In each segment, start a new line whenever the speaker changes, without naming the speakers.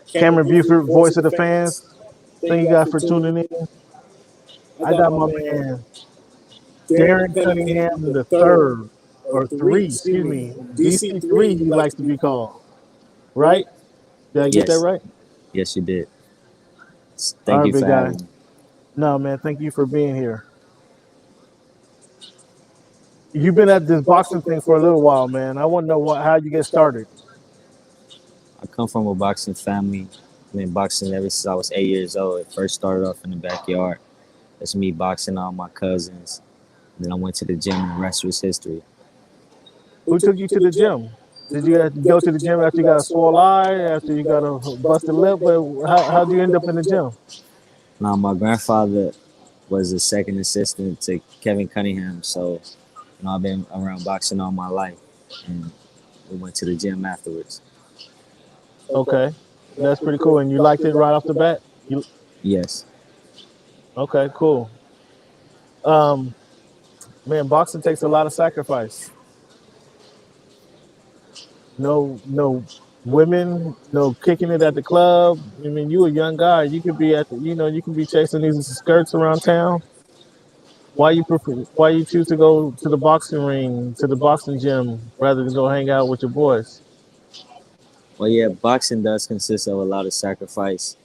Cameron Buford, voice of the fans. Thank you guys for tuning in. I got my man Darren Cunningham the third or three, excuse me, DC3. He likes to be called, right? Did I get that
Yes.
right?
Yes, you did.
All
Thank
right,
you
big
for
guy.
having me.
No, man, thank you for being here. You've been at this boxing thing for a little while, man. I want to know how you get started.
I come from a boxing family. I've been boxing ever since I was 8 years old. It first started off in the backyard. That's me boxing all my cousins. Then I went to the gym and the rest was history.
Who took you to the gym? Did you go to the gym after you got a swole eye, after you got a busted lip? But how'd you end up in the gym?
Now, my grandfather was a second assistant to Kevin Cunningham. So, I've been around boxing all my life. And we went to the gym afterwards.
Okay, that's pretty cool. And you liked it right off the bat?
Yes.
Okay, cool. Um, Man, boxing takes a lot of sacrifice. No women, no kicking it at the club. I mean, you a young guy. You could be you can be chasing these skirts around town. Why you choose to go to the boxing ring, to the boxing gym, rather than go hang out with your boys?
Well, yeah, boxing does consist of a lot of sacrifice,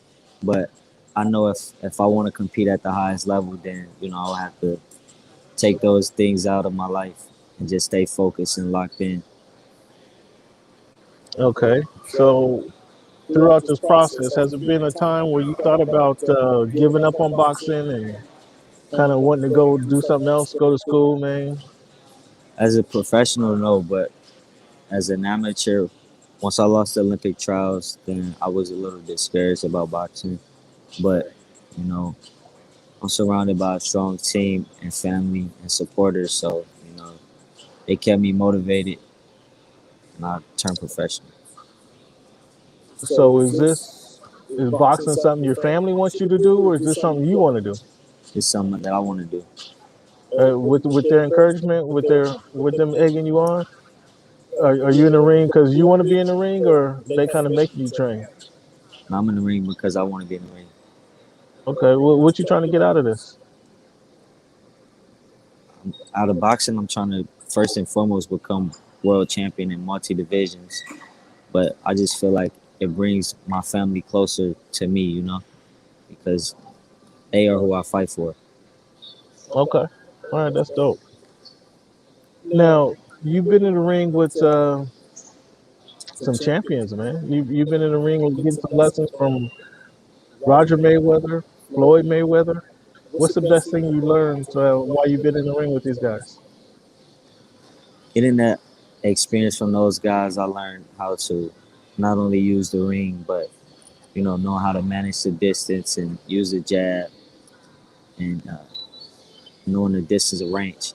but I know if I want to compete at the highest level, then I'll have to take those things out of my life and just stay focused and locked in.
Okay, so throughout this process, has there been a time where you thought about giving up on boxing and kind of wanting to go do something else, go to school, man?
As a professional, no, but as an amateur, once I lost the Olympic trials, then I was a little discouraged about boxing. But you know, I'm surrounded by a strong team and family and supporters, so they kept me motivated, and I turned professional.
So is boxing something your family wants you to do, or is this something you want to do?
It's something that I want to do.
With their encouragement, with them egging you on? Are you in the ring because you want to be in the ring, or they kind of make you train?
And I'm in the ring because I want to be in the ring.
Okay, what you trying to get out of this?
Out of boxing, I'm trying to first and foremost become world champion in multi divisions. But I just feel like it brings my family closer to me, because they are who I fight for.
Okay, all right, that's dope. Now you've been in the ring with some champions, man. You've been in the ring and getting some lessons from Roger Mayweather, Floyd Mayweather. What's the best thing you learned while you've been in the ring with these guys?
Getting that experience from those guys, I learned how to not only use the ring, but know how to manage the distance and use the jab and knowing the distance of range.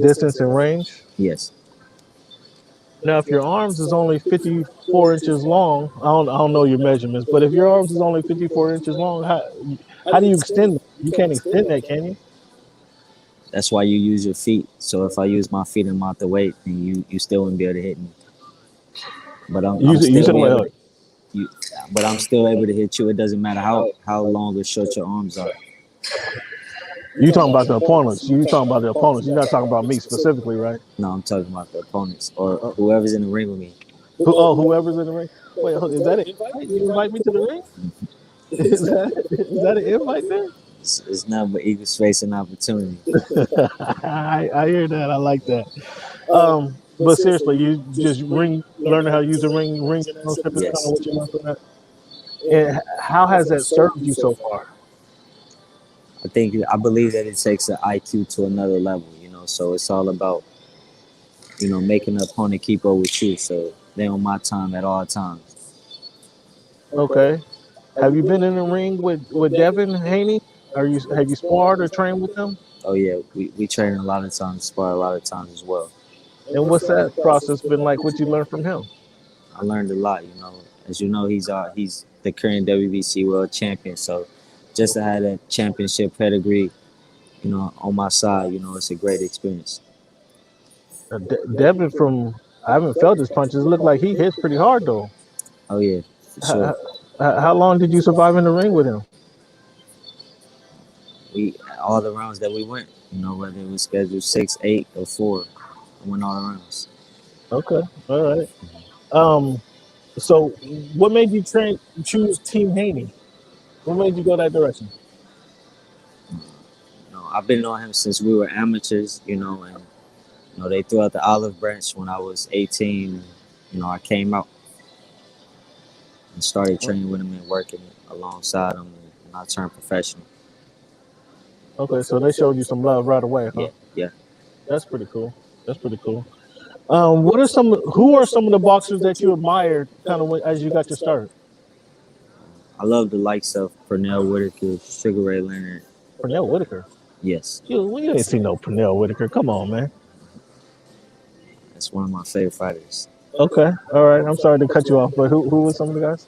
Distance and range.
Yes.
Now, if your arms is only 54 inches long, I don't know your measurements, but if your arms is only 54 inches long, how do you extend them? You can't extend that, can you?
That's why you use your feet. So if I use my feet and I'm out the weight, then you still wouldn't be able to hit me. But I'm
You
still
said
be
what?
able to, you, but I'm still able to hit you. It doesn't matter how long or short your arms are.
You talking about the opponents? You talking about the opponents? You're not talking about me specifically, right?
No, I'm talking about the opponents or whoever's in the ring with me.
Whoever's in the ring. Wait, is that an invite? You invite me to the ring? Is that an invite there?
It's nothing but equal space and opportunity.
I hear that. I like that. But seriously, you just learning how to use the ring generalship is kind of
Yes.
what you learned from that. And how has that served you so far?
I believe that it takes an IQ to another level. So it's all about making the opponent keep up with you. So they're on my time at all times.
Okay. Have you been in the ring with Devin Haney? Have you sparred or trained with him?
Oh yeah, we train a lot of times, spar a lot of times as well.
And what's that process been like? What you learned from him?
I learned a lot. As you know, he's the current WBC world champion. So just to have that championship pedigree, on my side, it's a great experience.
Devin from I haven't felt his punches. It looked like he hits pretty hard though.
Oh yeah, for sure.
How, how long did you survive in the ring with him?
We all the rounds that we went, whether it was scheduled 6, 8, or 4, I went all the rounds.
Okay, all right. Um, so what made you choose Team Haney? What made you go that direction?
I've been on him since we were amateurs, and they threw out the olive branch when I was 18. I came out and started training with him and working alongside him, and I turned professional.
Okay, so they showed you some love right away, huh?
Yeah, yeah.
That's pretty cool. That's pretty cool. What are some? Who are some of the boxers that you admired, kind of as you got your start?
I love the likes of Pernell Whitaker, Sugar Ray Leonard.
Pernell Whitaker.
Yes,
You ain't seen no Pernell Whitaker. Come on, man.
that's one of my favorite fighters.
Okay, all right. I'm sorry to cut you off, but who were some of the guys?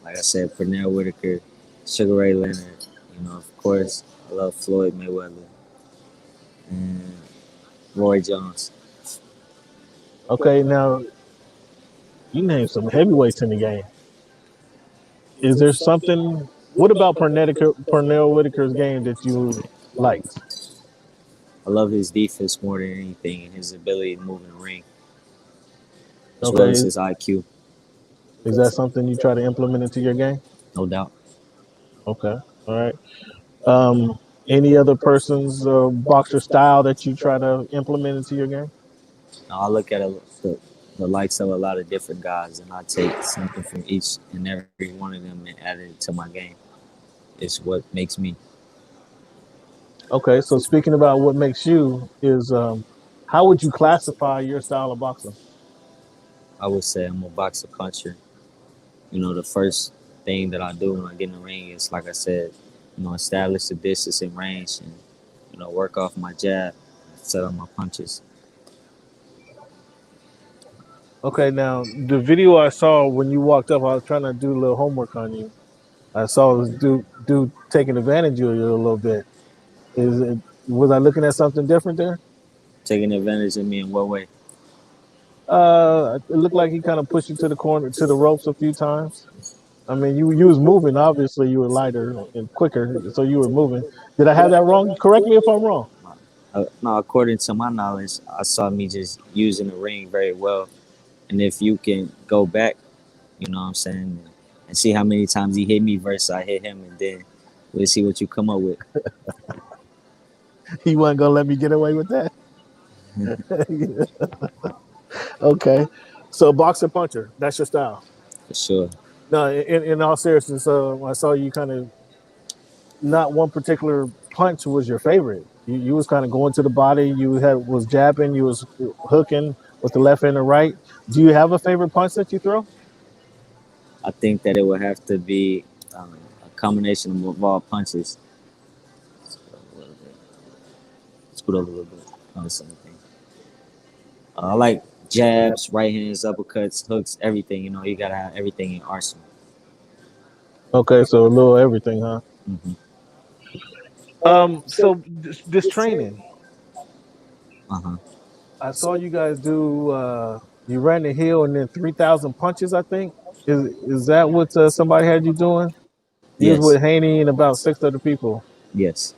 Like I said, Pernell Whitaker, Sugar Ray Leonard. Of course, I love Floyd Mayweather and Roy Jones.
Okay, now you named some heavyweights in the game. Is there something? What about Pernell Whitaker's game that you liked?
I love his defense more than anything and his ability to move in the ring, as well as
Okay,
his IQ,
is that something you try to implement into your game?
no doubt.
Okay, all right. Um, any other person's boxer style that you try to implement into your game?
Now, I look at the likes of a lot of different guys, and I take something from each and every one of them and add it to my game. It's what makes me.
Okay, so speaking about what makes you is, how would you classify your style of boxing?
I would say I'm a boxer puncher. The first thing that I do when I get in the ring is, like I said, establish the distance and range, and work off my jab, set up my punches.
Okay, now the video I saw when you walked up, I was trying to do a little homework on you. I saw this dude taking advantage of you a little bit. Is it was I looking at something different there?
Taking advantage of me in what way?
It looked like he kind of pushed you to the corner, to the ropes a few times. I mean, you was moving. Obviously, you were lighter and quicker, so you were moving. Did I have that wrong? Correct me if I'm wrong.
Now, according to my knowledge, I saw me just using the ring very well. And if you can go back, what I'm saying, and see how many times he hit me versus I hit him, and then we'll see what you come up with.
He wasn't gonna let me get away with that. Okay, so boxer puncher, that's your style.
For sure.
No, in all seriousness, I saw you kind of not one particular punch was your favorite. You was kind of going to the body. You had was jabbing. You was hooking with the left and the right. Do you have a favorite punch that you throw?
I think that it would have to be a combination of all punches. Scoot over a little bit. On the same thing. I like jabs, right hands, uppercuts, hooks, everything. You gotta have everything in arsenal.
Okay, so a little everything, huh?
Mm-hmm.
So this training,
Uh huh.
I saw you guys do. You ran the hill and then 3,000 punches. I think is that what somebody had you doing? You was
Yes.
with Haney and about 6 other people.
Yes.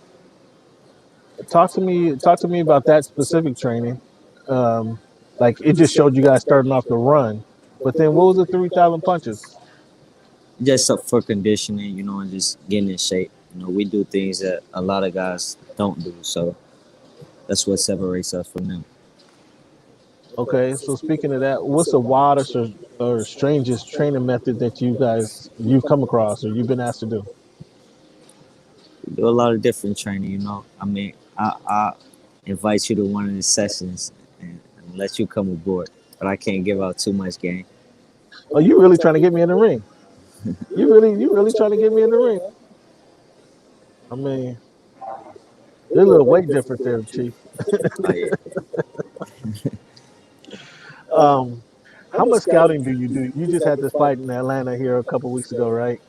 Talk to me. Talk to me about that specific training. Um, like it just showed you guys starting off the run, but then what was the 3,000 punches?
Just up for conditioning, and just getting in shape. We do things that a lot of guys don't do, so that's what separates us from them.
Okay, so speaking of that, what's the wildest or strangest training method that you've come across or you've been asked to do?
We do a lot of different training. I mean, I invite you to one of the sessions and let you come aboard, but I can't give out too much game.
Oh, you really trying to get me in the ring? You really trying to get me in the ring? I mean, there's a little weight difference there, Chief.
Oh yeah.
Um, how much scouting do you do? You just had this fight in Atlanta here a couple weeks ago, right?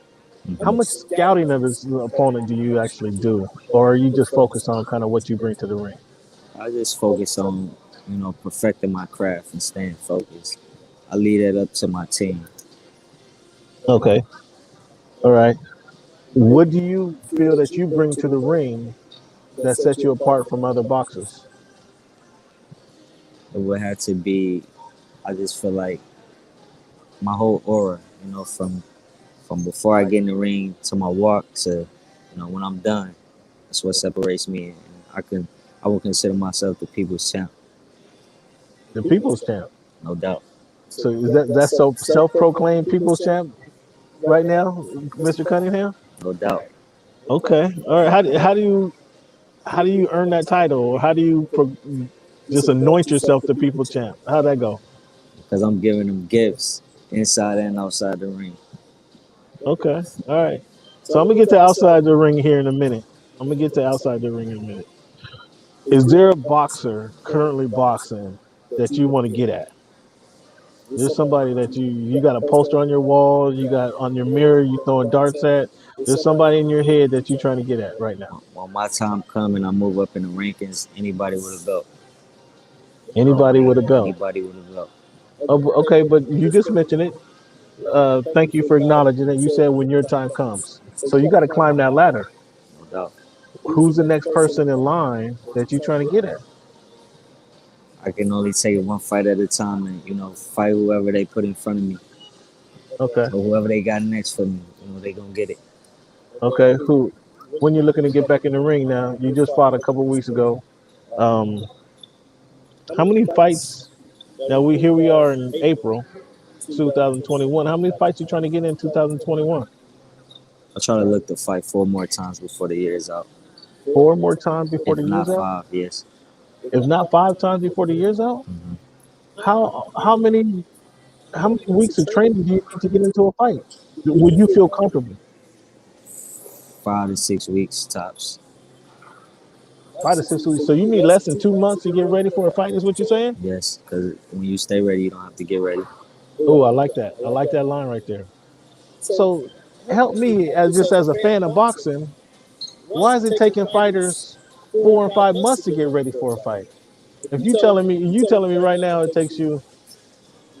How much
Mm-hmm.
scouting of this opponent do you actually do, or are you just focused on kind of what you bring to the ring?
I just focus on perfecting my craft and staying focused. I leave that up to my team.
Okay. All right. What do you feel that you bring to the ring that sets you apart from other boxers?
It would have to be. I just feel like my whole aura, from before I get in the ring to my walk to, when I'm done. That's what separates me. And I would consider myself the people's champ,
The people's champ.
no doubt,
So is that's so self-proclaimed people's champ right now, Mr. Cunningham?
no doubt.
Okay. All right. How do you earn that title, or how do you just anoint yourself the people's champ? How'd that go?
Because I'm giving them gifts inside and outside the ring.
Okay. All right. So I'm gonna get to outside the ring here in a minute. I'm gonna get to outside the ring in a minute. Is there a boxer currently boxing that you want to get at? There's somebody that you got a poster on your wall, you got on your mirror, you throwing darts at. There's somebody in your head that you're trying to get at right now.
When my time comes and I move up in the rankings, anybody with a belt,
Anybody with a belt.
anybody with a belt,
Oh, okay, but you just mentioned it. Thank you for acknowledging it. You said when your time comes. So you got to climb that ladder.
no doubt.
Who's the next person in line that you're trying to get at?
I can only take it one fight at a time and, fight whoever they put in front of me.
Okay.
So whoever they got next for me, they going to get it.
Okay. Who? When you're looking to get back in the ring now, you just fought a couple weeks ago. Um, how many fights? Now we are in April 2021. How many fights you trying to get in 2021?
I'll try to look to fight 4 more times before the year is out.
4 more times before
If
the
not
year's out?
5, yes.
If not 5 times before the year's out?
hmm
How many weeks of training do you need to get into a fight? Would you feel comfortable?
5 to 6 weeks tops.
5 to 6 weeks. So you need less than 2 months to get ready for a fight, is what you're saying?
Yes, because when you stay ready, you don't have to get ready.
Oh, I like that. I like that line right there. So help me as just as a fan of boxing, why is it taking fighters 4 and 5 months to get ready for a fight? If you telling me right now it takes you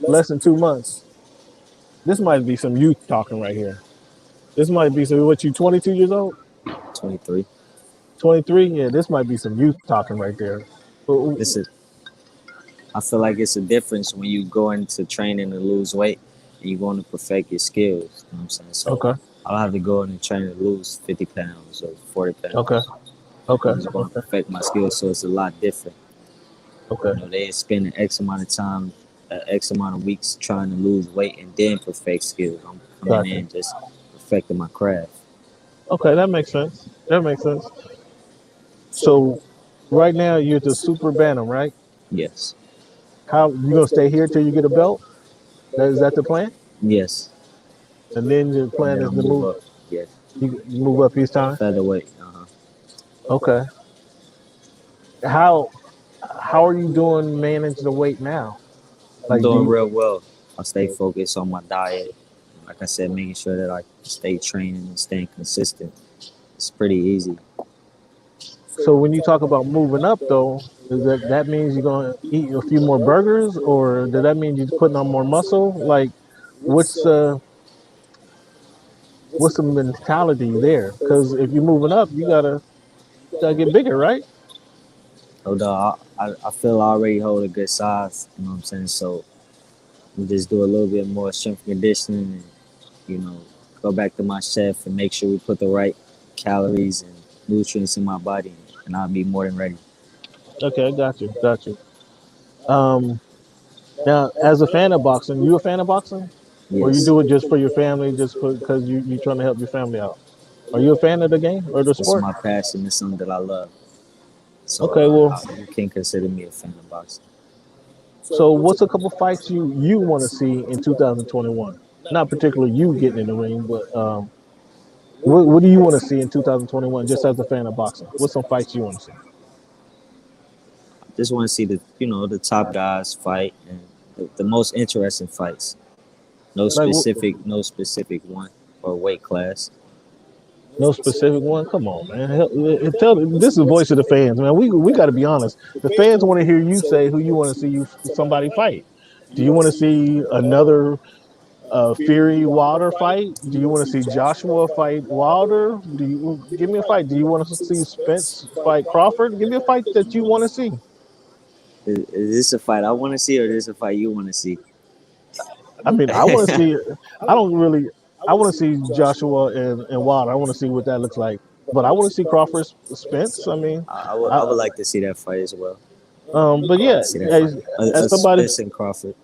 less than 2 months, this might be some youth talking right here. This might be some what you 22 years old?
23.
23? Yeah, this might be some youth talking right there.
This is. I feel like it's a difference when you go into training to lose weight and you're going to perfect your skills. You know what I'm saying? So
Okay.
I don't have to go in and train to lose 50 pounds or 40
Okay.
pounds.
Okay.
I'm just going to
Okay.
perfect my skills, so it's a lot different.
Okay.
They spend an X amount of time, X amount of weeks trying to lose weight and then perfect skills. I'm coming
Gotcha.
in just perfecting my craft.
Okay, that makes sense. That makes sense. So right now you're the super bantam, right?
Yes.
How you gonna stay here till you get a belt? Is that the plan?
Yes.
And then your
And
plan
then
is
I'll
to
move
move
up. Yes.
you move up each time.
Featherweight. Uh-huh.
Okay. How how are you doing manage the weight now?
I'm
Like do
doing
you
real well. I stay focused on my diet. Like I said, making sure that I stay training and staying consistent. It's pretty easy.
so when you talk about moving up though, is that means you're gonna eat a few more burgers or does that mean you're putting on more muscle? Like what's uh what's the mentality there? Because if you're moving up, you gotta get bigger, right?
So I feel I already hold a good size. You know what I'm saying? So we just do a little bit more strength conditioning and you know go back to my chef and make sure we put the right calories and nutrients in my body, and I'll be more than ready.
Okay, I got you, got you. Um, Now, as a fan of boxing, you a fan of boxing, or you
Yes,
do it just for your family, just because you trying to help your family out? Are you a fan of the game or the
it's
sport?
my passion. It's something that I love. So
Okay, well,
you can consider me a fan of boxing.
so what's a couple fights you want to see in 2021? Not particularly you getting in the ring, but what do you want to see in 2021? Just as a fan of boxing, what's some fights you want to see?
Just want to see the top guys fight and the most interesting fights.
Like,
No specific one or weight class.
No specific one. Come on, man. Tell this is the voice of the fans, man. We got to be honest. The fans want to hear you say who you want to see you somebody fight. Do you want to see another Fury Wilder fight? Do you want to see Joshua fight Wilder? Do you give me a fight? Do you want to see Spence fight Crawford? Give me a fight that you want to see.
Is this a fight I want to see, or is this a fight you want to see?
I mean, I want to see. I don't really. I want to see Joshua and Wilder. I want to see what that looks like. But I want to see Crawford Spence. I mean,
I
I,
would like to see that fight as well.
but
I would like
yeah,
to see that fight.
as somebody
Spence and Crawford.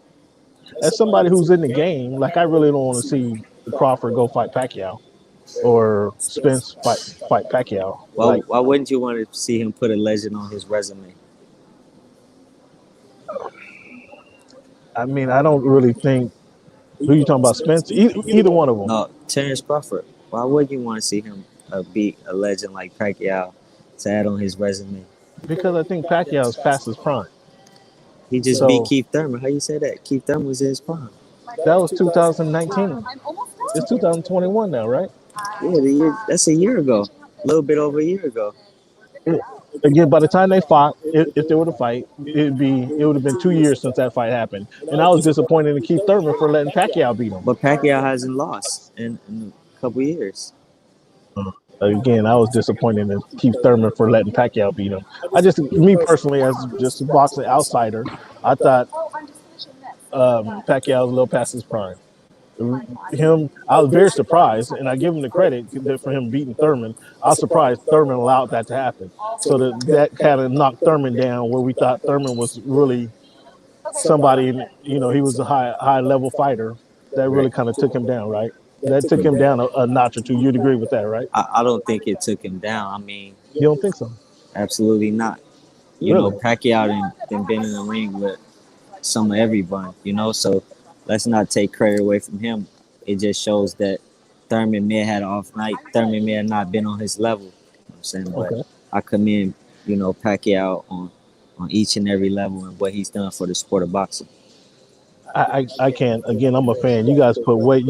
who's in the game, like I really don't want to see Crawford go fight Pacquiao or Spence fight Pacquiao. Like,
Why wouldn't you want to see him put a legend on his resume?
I mean, I don't really think who you talking about, Spence. Either one of them,
No, Terrence Crawford. Why would you want to see him beat a legend like Pacquiao to add on his resume?
because I think Pacquiao's past his prime.
He just beat
So
Keith Thurman. How you say that? Keith Thurman was in his prime.
that was 2019. It's 2021 now, right?
Yeah, that's a year ago. A little bit over a year ago.
Again, by the time they fought, if they were to fight, it would have been 2 years since that fight happened. And I was disappointed in Keith Thurman for letting Pacquiao beat him.
But Pacquiao hasn't lost in a couple years.
Again, I was disappointed in Keith Thurman for letting Pacquiao beat him. Me personally, as just a boxing outsider, I thought Pacquiao was a little past his prime. I was very surprised, and I give him the credit for him beating Thurman. I was surprised Thurman allowed that to happen. So that kind of knocked Thurman down, where we thought Thurman was really somebody. He was a high level fighter. That really
Right.
kind of took him down, right? That took him down a notch or two. You'd agree with that, right?
I don't think it took him down. I mean,
You don't think so?
absolutely not.
Really?
Pacquiao done been in the ring with some of everyone, so let's not take credit away from him. It just shows that Thurman may have had an off night. Thurman may have not been on his level. You know what I'm saying? But
Okay.
I commend, Pacquiao on each and every level and what he's done for the sport of boxing.
I can't. Again, I'm a fan. You guys put way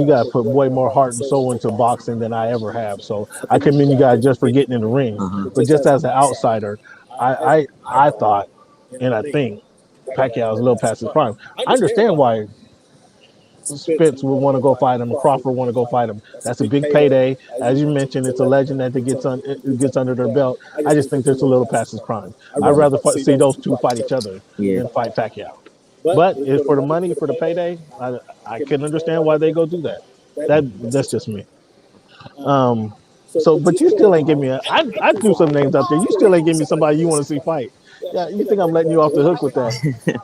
more heart and soul into boxing than I ever have. So I commend you guys just for getting in the ring.
Uh-huh.
But just as an outsider, I thought and I think Pacquiao is a little past his prime. I understand why Spence would want to go fight him, and Crawford want to go fight him. That's a big payday. As you mentioned, it's a legend that gets under their belt. I just think that's a little past his prime. I'd rather see those two fight each other
Yeah.
than fight Pacquiao. But if for the money, for the payday, I can understand why they go do that. That's just me. But you still ain't give me I threw some names out there. You still ain't give me somebody you want to see fight. Yeah, you think I'm letting you off the hook with that?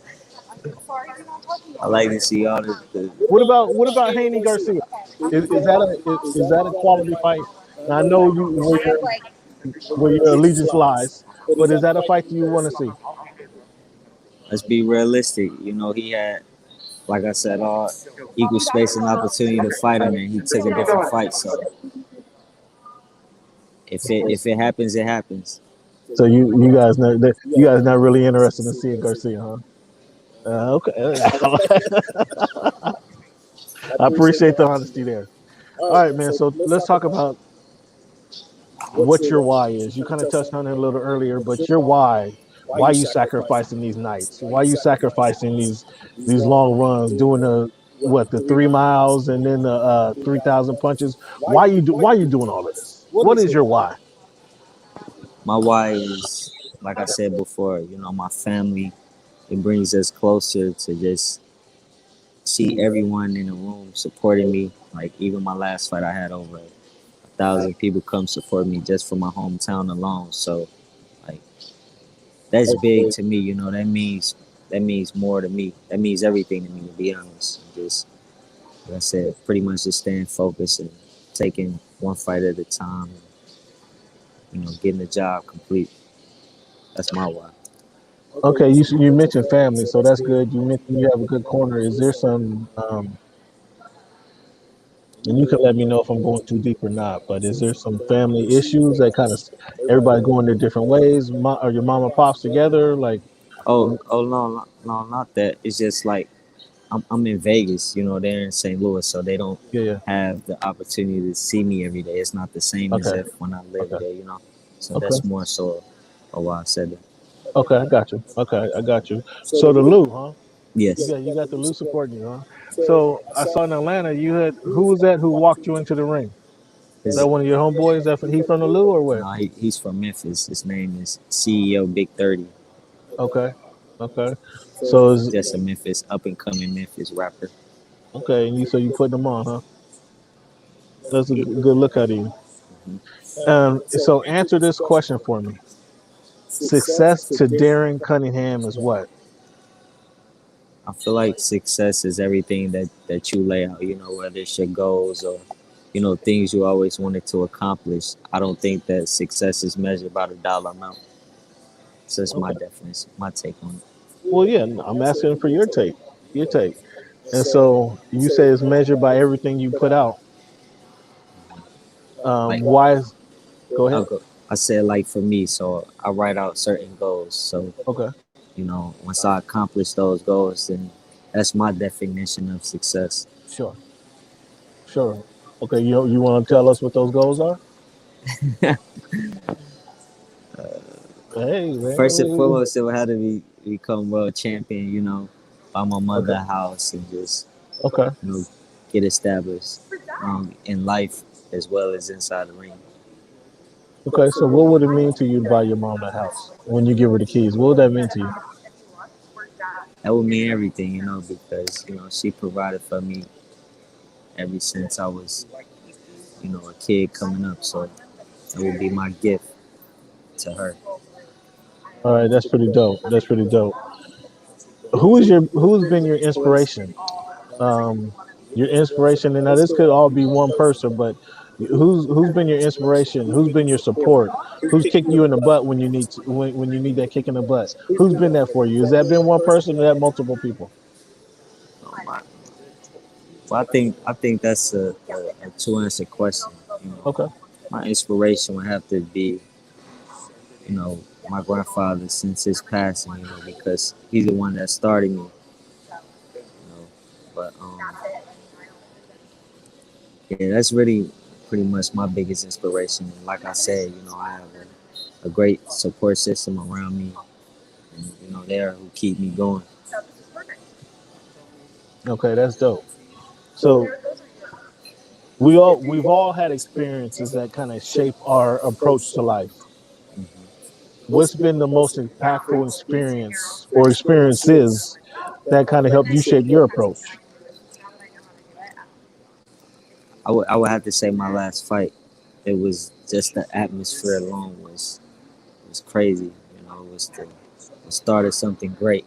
I like to see all the
What about Haney Garcia? Is that a quality fight? Now, I know you where your allegiance lies, but is that a fight you want to see?
let's be realistic. He had, like I said, all equal space and opportunity to fight him, and he took a different fight. So if it happens, it happens.
So you guys not really interested in seeing Garcia, huh? Okay, I appreciate the honesty there. All right, man. So let's talk about what your why is. You kind of touched on it a little earlier, but your why. Why you sacrificing these nights? Why you sacrificing these long runs, doing the 3 miles and then the 3,000 punches? Why you doing all of this? What is your why?
My why is, like I said before, my family. It brings us closer to just see everyone in the room supporting me. Like even my last fight, I had over 1,000 people come support me just for my hometown alone. So like that's big to me. That means more to me. That means everything to me, to be honest. Just like I said, pretty much just staying focused and taking one fight at a time. And, getting the job complete. That's my why.
Okay, you mentioned family, so that's good. You mentioned you have a good corner. Is there some, and you can let me know if I'm going too deep or not, but is there some family issues that kind of everybody going their different ways? Are your mom and pops together? Like,
Oh no, no, not that. It's just like I'm in Vegas, you know, they're in St. Louis, so they don't
Yeah, yeah.
have the opportunity to see me every day. It's not the same as
Okay,
if when I lived
okay,
there, you know. So
okay,
that's more so of why I said that.
okay. I got you. Okay, I got you. So the Lou, huh?
Yes,
You got the Lou supporting you, huh? So I saw in Atlanta you had who was that who walked you into the ring? That
his
one of your homeboys? That he from the Lou or where?
no, he's from Memphis. His name is CEO Big 30.
Okay, okay. So is
Just a Memphis up and coming Memphis rapper.
okay, and you putting them on, huh? That's a good look at you.
Mhm.
So answer this question for me. Success to Darren Cunningham is what?
I feel like success is everything that you lay out. You know, whether it's your goals or things you always wanted to accomplish. I don't think that success is measured by the dollar amount. So that's my
Okay.
definition, my take on it.
Well, yeah, no, I'm asking for your take. Your take. And so you say it's measured by everything you put out.
Like
Why is, go
I'll
ahead.
go. I said like for me, so I write out certain goals. So
Okay.
once I accomplish those goals, then that's my definition of success.
Sure. Sure. Okay. You want to tell us what those goals are? Hey,
First and
man.
foremost, it would have to become world champion. Buy my mother
Okay.
a house and just
Okay.
you know get established in life as well as inside the ring.
Okay. So what would it mean to you to buy your mom a house when you give her the keys? What would that mean to you?
That would mean everything, because she provided for me ever since I was a kid coming up. So it would be my gift to her.
All right. That's pretty dope. That's pretty dope. Who's been your inspiration? um, your inspiration, and now this could all be one person, but who's been your inspiration? Who's been your support? Who's kicked you in the butt when when you need that kick in the butt? Who's been that for you? Has that been one person or that multiple people?
My, well, I think that's a two answer question. You know,
Okay,
my inspiration would have to be my grandfather since his passing. Because he's the one that started me. But yeah, that's really pretty much my biggest inspiration. And like I said, I have a great support system around me, and there who keep me going.
okay, that's dope. So we've all had experiences that kind of shape our approach to life. What's been the most impactful experience or experiences that kind of helped you shape your approach?
I would have to say my last fight. It was just the atmosphere alone was crazy. It was the start of something great.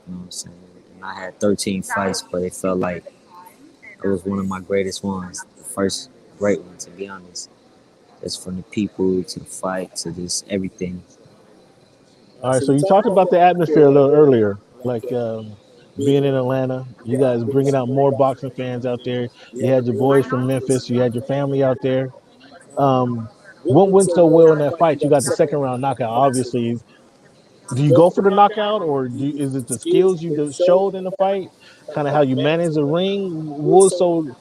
You know what I'm saying? And I had 13 fights, but it felt like it was one of my greatest ones. The first great one, to be honest. Just from the people to the fight to just everything.
All right, so you talked about the atmosphere a little earlier, like being in Atlanta. You guys bringing out more boxing fans out there. You had your boys from Memphis. You had your family out there. Um, what went so well in that fight? You got the second round knockout. Obviously, do you go for the knockout, or is it the skills you showed in the fight? Kind of how you manage the ring. What was so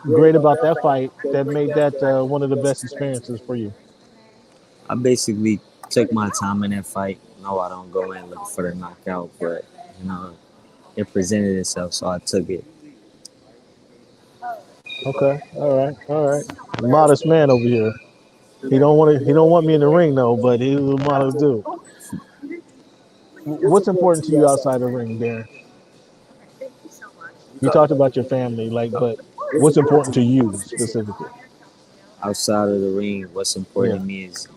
great about that fight that made that one of the best experiences for you?
I basically took my time in that fight. No, I don't go in looking for the knockout, but you know, it presented itself, so I took it.
Okay, all right, all right. Modest man over here. He don't want me in the ring though, but he's a modest dude. What's important to you outside the ring, Darren? You talked about your family, like, but what's important to you specifically?
Outside of the ring, what's important
Yeah.
to me is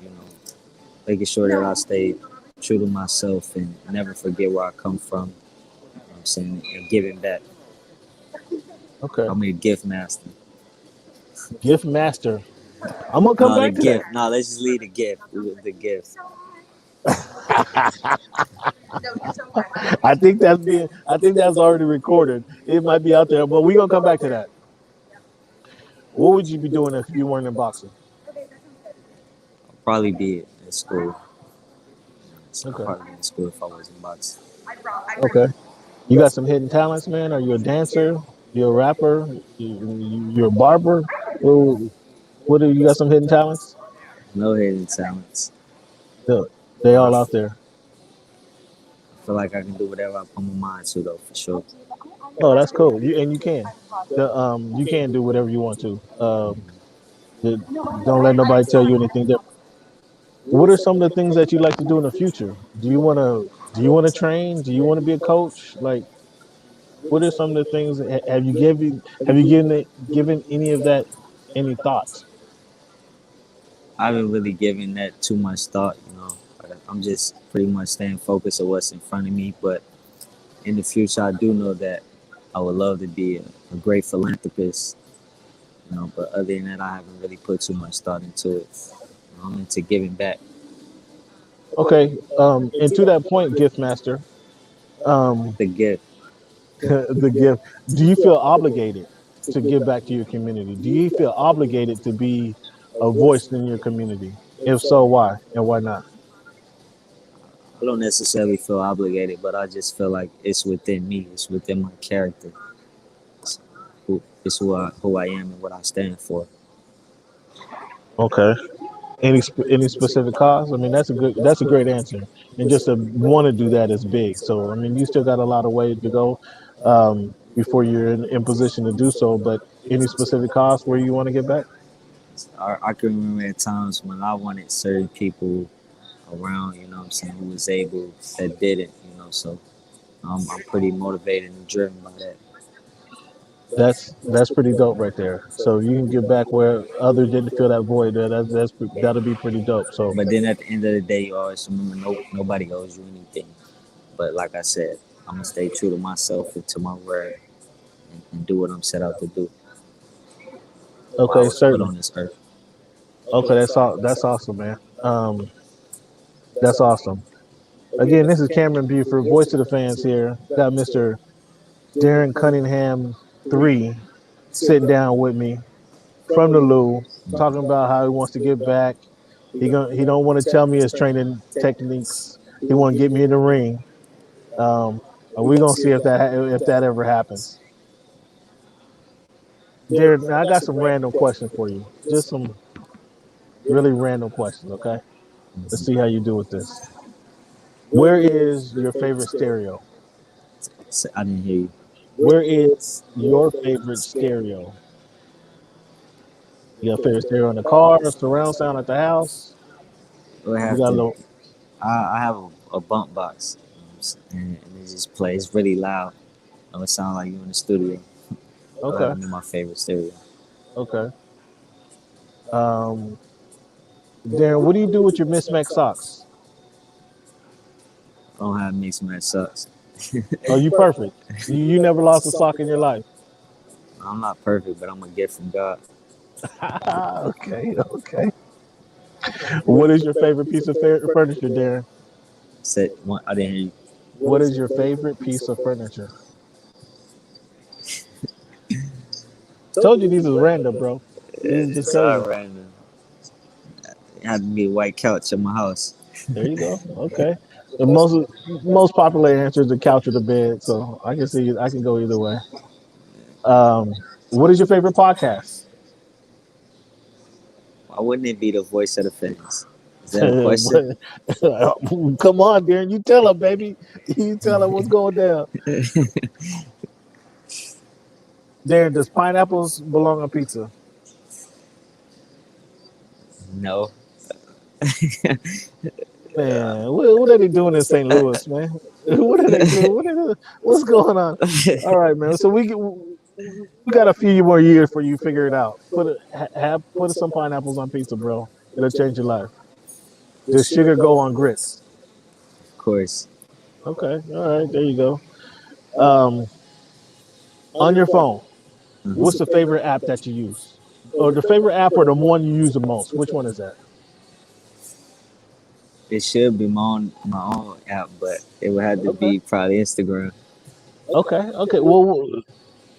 making sure that I stay true to myself and never forget where I come from. I'm saying, and giving back.
Okay.
I'm a gift master.
Gift master. I'm gonna come
No, the
back to that.
gift. No, let's just leave the gift. The gift.
I think that's already recorded. It might be out there, but we're gonna come back to that. What would you be doing if you weren't in boxing?
I'll probably be in school. I'll
Okay.
probably be in school if I was in boxing.
Okay. You got some hidden talents, man. Are you a dancer? You're a rapper? You're a barber? Well, what do you got? Some hidden talents?
No hidden talents.
Yeah, they
I
all out there.
feel like I can do whatever I put my mind to, though, for sure.
Oh, that's cool. You can. You can do whatever you want to. The, don't let nobody tell you anything different. What are some of the things that you like to do in the future? Do you want to train? Do you want to be a coach? Like, what are some of the things? Have you given any of that any thought?
I haven't really given that too much thought, you know. I'm just pretty much staying focused on what's in front of me. But in the future, I do know that I would love to be a great philanthropist, you know. But other than that, I haven't really put too much thought into it. You know, I'm into giving back.
Okay. And to that point, gift master, um,
The gift.
the gift. Do you feel obligated to give back to your community? Do you feel obligated to be a voice in your community? If so, why and why not?
I don't necessarily feel obligated, but I just feel like it's within me. It's within my character. It's who I am and what I stand for.
Okay. Any specific cause? I mean, that's a great answer. And just to want to do that is big. So I mean, you still got a lot of way to go before you're in position to do so. But any specific cause where you want to get back?
I can remember at times when I wanted certain people around, you know what I'm saying, who was able, that didn't, you know. So I'm pretty motivated and driven by that.
That's pretty dope right there. So you can get back where others didn't feel that void. That'll be pretty dope. So
But then at the end of the day, you always remember nobody owes you anything. But like I said, I'm gonna stay true to myself and to my word and do what I'm set out to do. Why I
okay,
was put
certainly.
on this earth.
Okay, that's all. That's awesome, man. That's awesome. Again, this is Cameron Buford, voice of the fans here. Got Mr. Darren Cunningham three sitting down with me from the Lou, talking about how he wants to get back. He don't want to tell me his training techniques. He want to get me in the ring. Um, and we're gonna see if that ever happens. Darren, now I got some random questions for you. Just some really random questions, okay? Let's see how you do with this. Where is your favorite stereo?
I didn't hear you.
Where is your favorite stereo? You got a favorite stereo in the car, surround sound at the house?
It would
You
have
got a
to.
little.
I have a bump box, and it just plays really loud. It would sound like you in the studio. That
Okay,
would be my favorite stereo.
okay. Um, Darren, what do you do with your mismatched socks?
I don't have mixed match sucks.
Are you perfect? You never lost a sock in your life.
I'm not perfect, but I'm a gift from God.
Okay, okay. What is your favorite piece of furniture, Darren?
Said one, I didn't hear you.
What is your favorite piece of furniture? Told you these is random, bro. These is just
It's
crazy.
all random. It had to be a white couch in my house.
There you go. Okay. The most popular answer is the couch or the bed, so I can see I can go either way. Um, what is your favorite podcast?
Why wouldn't it be the voice of the fans? Is that a question?
Come on, Darren. You tell her, baby. You tell her what's going down. Darren, does pineapples belong on pizza?
No.
Man, what are they doing in St. Louis, man? What are they doing? What's going on? All right, man. So we got a few more years for you to figure it out. Put some pineapples on pizza, bro. It'll change your life. Does sugar go on grits?
Of course.
Okay, all right, there you go. Um, on your phone, what's the favorite app that you use, or the favorite app, or the one you use the most? Which one is that?
It should be my own app, but it would have to
Okay,
be probably Instagram.
okay. Well,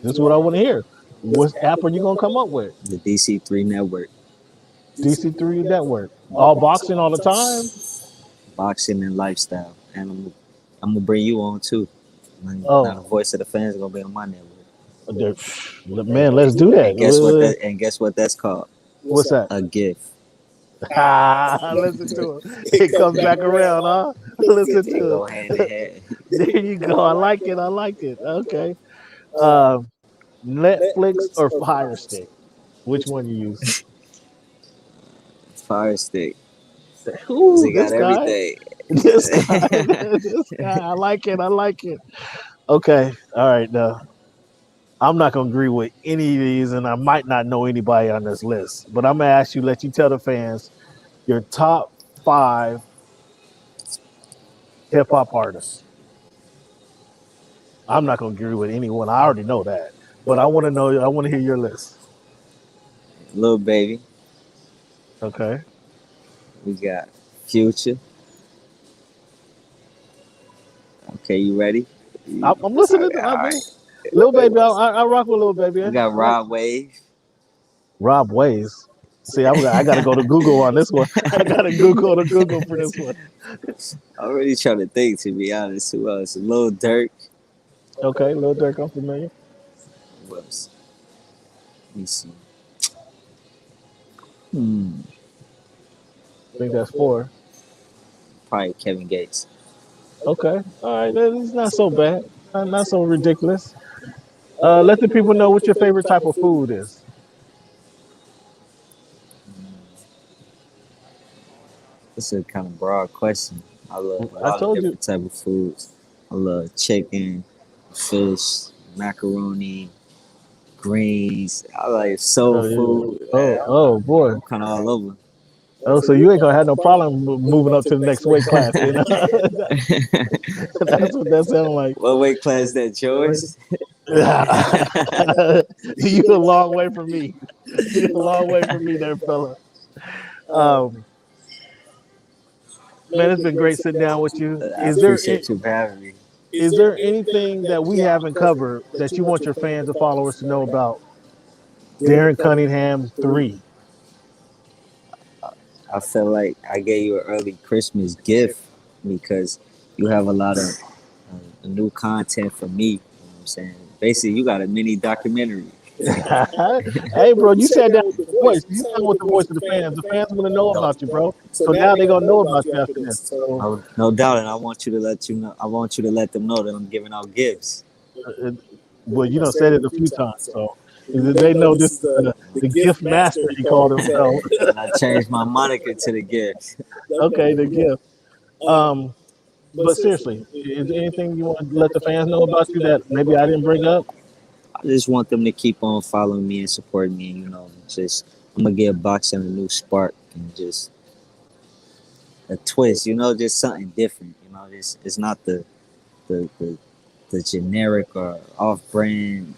this is what I want to hear. What app are you gonna come up with?
The DC3 network.
DC3 Network. All boxing all the time.
Boxing and lifestyle. And I'm gonna bring you on too. Now
Oh,
the voice of the fans gonna be on my network.
there- man, let's do that.
And guess what that's called?
What's that?
A gift.
Listen to it. It comes back around, huh? Listen
They
to
go hand in
it.
hand.
There you go. I like it. I like it. Okay. Um, Netflix or Fire Stick? Which one you use?
Fire stick. 'Cause
Ooh,
they got
this guy.
everything.
This guy. This guy. I like it. I like it. Okay. All right. Now, I'm not gonna agree with any of these, and I might not know anybody on this list. But I'm gonna ask you, let you tell the fans your top 5 hip hop artists. I'm not gonna agree with anyone. I already know that, but I want to know. I want to hear your list.
Little baby.
Okay.
We got Future. Okay, you ready?
I'm listening.
Okay, all right.
Little baby. I rock with little baby.
We
I
got
like
Rod Wave.
Rob Ways. See, I got to go to Google on this one. I got to Google for this one.
I'm really trying to think, to be honest. Who else? Lil Durk.
Okay, Lil Durk, I'm familiar.
Who else? Let me see. Hmm.
I think that's 4.
Probably Kevin Gates.
Okay, all right, it's not so bad, not so ridiculous. Let the people know what your favorite type of food is.
It's a kind of broad question. I love a
I
lot of
told you.
different type of foods. I love chicken, fish, macaroni, greens. I like soul
Oh, yeah.
food.
Oh boy.
I'm kind of all over.
Oh, so you ain't gonna have no problem moving up to the next weight class. You know, that's what that sounds like.
What weight class that, yours?
You a long way from me. You a long way from me, there, fella. Um, man, it's been great sitting down with you.
I appreciate you for having me.
Is there anything that we haven't covered that you want your fans and followers to know about Darren Cunningham 3?
I feel like I gave you an early Christmas gift because you have a lot of new content for me. You know what I'm saying? Basically, you got a mini documentary.
Hey, bro, you sat down with the voice. You down with the voice of the fans. The fans want to know
No,
about you, bro. So now they're gonna know about you after this. So,
no doubt, and I want you to let you know. I want you to let them know that I'm giving out gifts.
uh, well, you don't said it a few times, so they know this is the gift master. He called himself.
And I changed my moniker to the gift.
Okay, the gift. Um, but seriously, is there anything you want to let the fans know about you that maybe I didn't bring up?
I just want them to keep on following me and supporting me. You know, just I'm gonna give boxing a new spark and just a twist. You know, just something different. You know, it's not the the, the generic or off-brand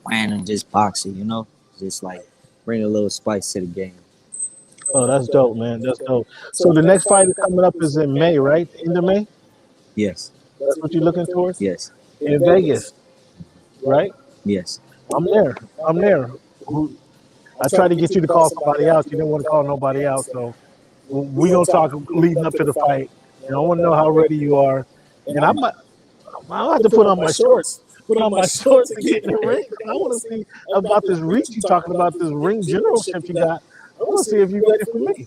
random just boxing. You know, just like bring a little spice to the game.
Oh, that's dope, man. That's dope. So the next fight is coming up is in May, right? End of May.
Yes,
That's what you're looking towards
yes,
in Vegas, right?
yes.
I'm there. I'm there. Who? I tried to get you to call somebody else. You didn't want to call nobody else. So we gonna talk leading up to the fight. And I want to know how ready you are. And I'll have to put on my shorts. Put on my shorts and get in the ring. I want to see about this reach you talking about, this ring generalship you got. I want to see if you're ready for me.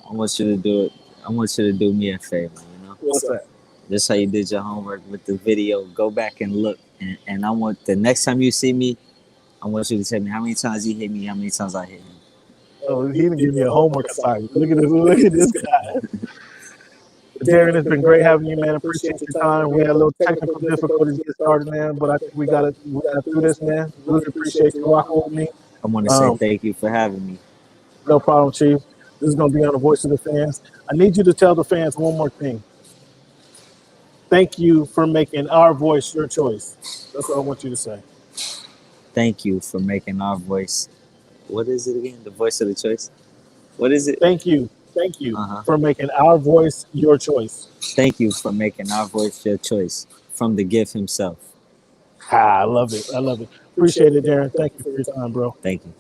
I want you to do it. I want you to do me a favor. You know,
What's that?
just how you did your homework with the video. Go back and look. And I want the next time you see me, I want you to tell me how many times he hit me, how many times I hit him.
Oh, he didn't give me a homework assignment. Look at this. Look at this guy. Darren, it's been great having you, man. Appreciate your time. We had a little technical difficulties to get started, man, but I think we got through this, man. Really appreciate you rocking with me.
I want to say
Um,
thank you for having me.
no problem, Chief. This is gonna be on the voice of the fans. I need you to tell the fans one more thing. Thank you for making our voice your choice. That's what I want you to say.
Thank you for making our voice. What is it again? The voice of the choice. What is it?
Thank you
Uh huh.
for making our voice your choice.
Thank you for making our voice your choice from the gift himself.
I love it. I love it. Appreciate it, Darren. Thank you for your time, bro.
Thank you.